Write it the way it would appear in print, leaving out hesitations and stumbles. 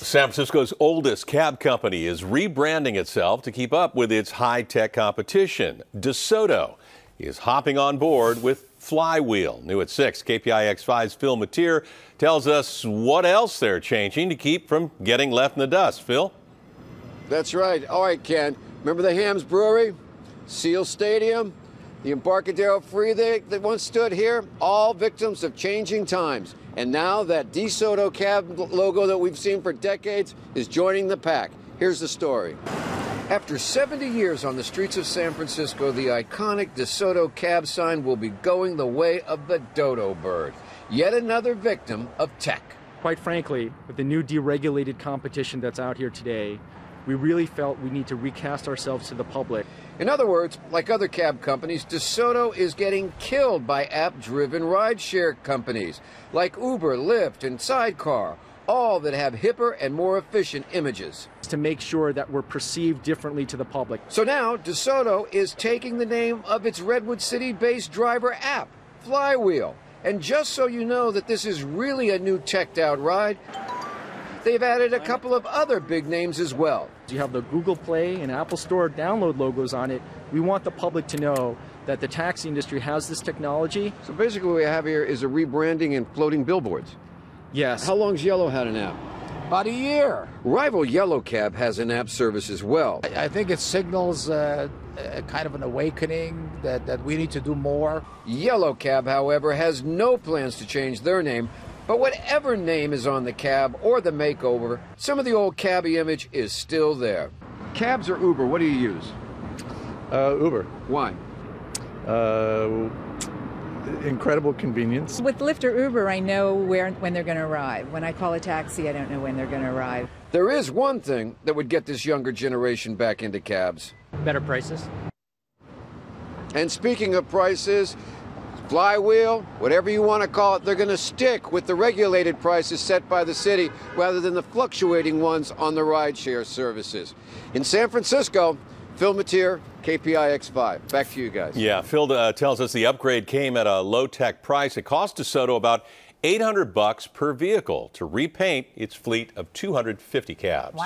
San Francisco's oldest cab company is rebranding itself to keep up with its high-tech competition. DeSoto is hopping on board with Flywheel. New at 6, KPIX5's Phil Mateer tells us what else they're changing to keep from getting left in the dust. Phil? That's right. All right, Ken. Remember the Hams Brewery, Seal Stadium, the Embarcadero Freeway that once stood here? All victims of changing times. And now that DeSoto cab logo that we've seen for decades is joining the pack. Here's the story. After 70 years on the streets of San Francisco, the iconic DeSoto cab sign will be going the way of the dodo bird. Yet another victim of tech. Quite frankly, with the new deregulated competition that's out here today, we really felt we need to recast ourselves to the public. In other words, like other cab companies, DeSoto is getting killed by app-driven rideshare companies like Uber, Lyft, and Sidecar, all that have hipper and more efficient images. To make sure that we're perceived differently to the public. So now, DeSoto is taking the name of its Redwood City-based driver app, Flywheel. And just so you know that this is really a new teched-out ride, they've added a couple of other big names as well. You have the Google Play and Apple Store download logos on it. We want the public to know that the taxi industry has this technology. So basically what we have here is a rebranding and floating billboards. Yes. How long's Yellow had an app? About a year. Rival Yellow Cab has an app service as well. I think it signals kind of an awakening that we need to do more. Yellow Cab, however, has no plans to change their name. But whatever name is on the cab or the makeover, some of the old cabbie image is still there. Cabs or Uber, what do you use? Uber. Why? Incredible convenience. With Lyft or Uber, I know when they're going to arrive. When I call a taxi, I don't know when they're going to arrive. There is one thing that would get this younger generation back into cabs. Better prices. And speaking of prices, Flywheel, whatever you want to call it, they're going to stick with the regulated prices set by the city rather than the fluctuating ones on the rideshare services. In San Francisco, Phil Mateer, KPIX5. Back to you guys. Yeah, Phil tells us the upgrade came at a low-tech price. It cost DeSoto about $800 per vehicle to repaint its fleet of 250 cabs.